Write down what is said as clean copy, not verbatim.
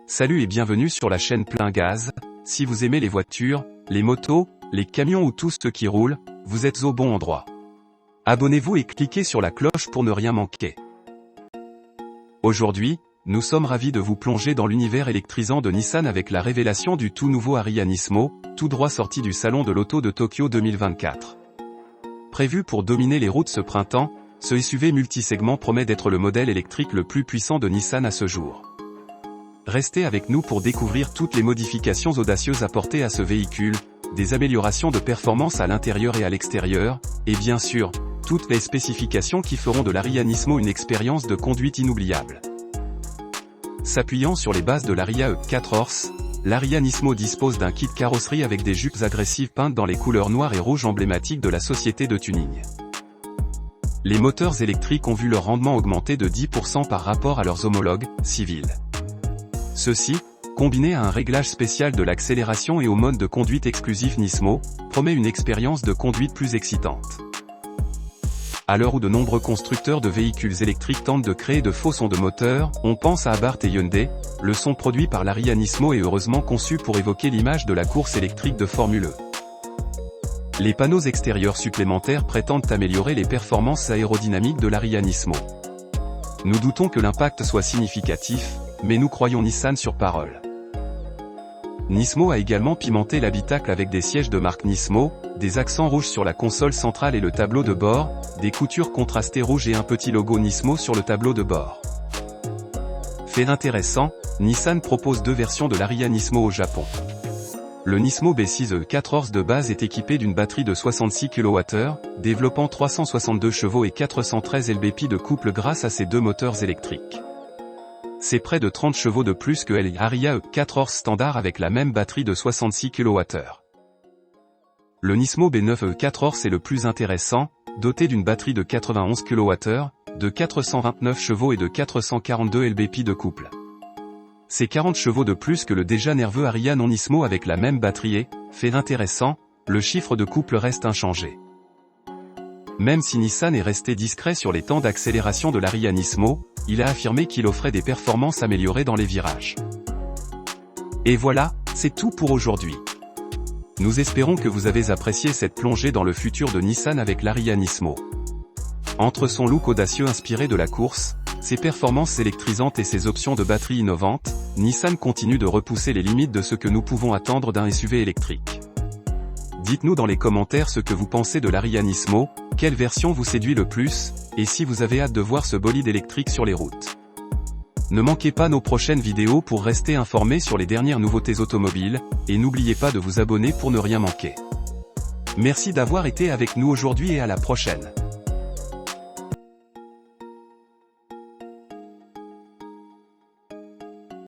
Salut et bienvenue sur la chaîne Plein Gaz. Si vous aimez les voitures, les motos, les camions ou tout ce qui roule, vous êtes au bon endroit. Abonnez-vous et cliquez sur la cloche pour ne rien manquer. Aujourd'hui, nous sommes ravis de vous plonger dans l'univers électrisant de Nissan avec la révélation du tout nouveau Ariya Nismo, tout droit sorti du salon de l'auto de Tokyo 2024. Prévu pour dominer les routes ce printemps, ce SUV multisegment promet d'être le modèle électrique le plus puissant de Nissan à ce jour. Restez avec nous pour découvrir toutes les modifications audacieuses apportées à ce véhicule, des améliorations de performance à l'intérieur et à l'extérieur, et bien sûr, toutes les spécifications qui feront de l'Ariya Nismo une expérience de conduite inoubliable. S'appuyant sur les bases de l'Ariya E4 Horse, l'Ariya Nismo dispose d'un kit carrosserie avec des jupes agressives peintes dans les couleurs noires et rouges emblématiques de la société de tuning. Les moteurs électriques ont vu leur rendement augmenter de 10% par rapport à leurs homologues civils. Ceci, combiné à un réglage spécial de l'accélération et au mode de conduite exclusif Nismo, promet une expérience de conduite plus excitante. À l'heure où de nombreux constructeurs de véhicules électriques tentent de créer de faux sons de moteur, on pense à Abarth et Hyundai, le son produit par l'Ariya Nismo est heureusement conçu pour évoquer l'image de la course électrique de Formule E. Les panneaux extérieurs supplémentaires prétendent améliorer les performances aérodynamiques de l'Ariya Nismo. Nous doutons que l'impact soit significatif, mais nous croyons Nissan sur parole. Nismo a également pimenté l'habitacle avec des sièges de marque Nismo, des accents rouges sur la console centrale et le tableau de bord, des coutures contrastées rouges et un petit logo Nismo sur le tableau de bord. Fait intéressant, Nissan propose deux versions de l'Ariya Nismo au Japon. Le Nismo B6 E4 Horse de base est équipé d'une batterie de 66 kWh, développant 362 chevaux et 413 lb-ps de couple grâce à ses deux moteurs électriques. C'est près de 30 chevaux de plus que l'Ariya E4 Horse standard avec la même batterie de 66 kWh. Le Nismo B9 E4 Horse est le plus intéressant, doté d'une batterie de 91 kWh, de 429 chevaux et de 442 lb-ps de couple. C'est 40 chevaux de plus que le déjà nerveux Ariya non Nismo avec la même batterie et, fait intéressant, le chiffre de couple reste inchangé. Même si Nissan est resté discret sur les temps d'accélération de l'Ariya Nismo, il a affirmé qu'il offrait des performances améliorées dans les virages. Et voilà, c'est tout pour aujourd'hui. Nous espérons que vous avez apprécié cette plongée dans le futur de Nissan avec l'Ariya Nismo. Entre son look audacieux inspiré de la course, ses performances électrisantes et ses options de batterie innovantes, Nissan continue de repousser les limites de ce que nous pouvons attendre d'un SUV électrique. Dites-nous dans les commentaires ce que vous pensez de l'Ariya Nismo, quelle version vous séduit le plus, et si vous avez hâte de voir ce bolide électrique sur les routes. Ne manquez pas nos prochaines vidéos pour rester informés sur les dernières nouveautés automobiles, et n'oubliez pas de vous abonner pour ne rien manquer. Merci d'avoir été avec nous aujourd'hui et à la prochaine.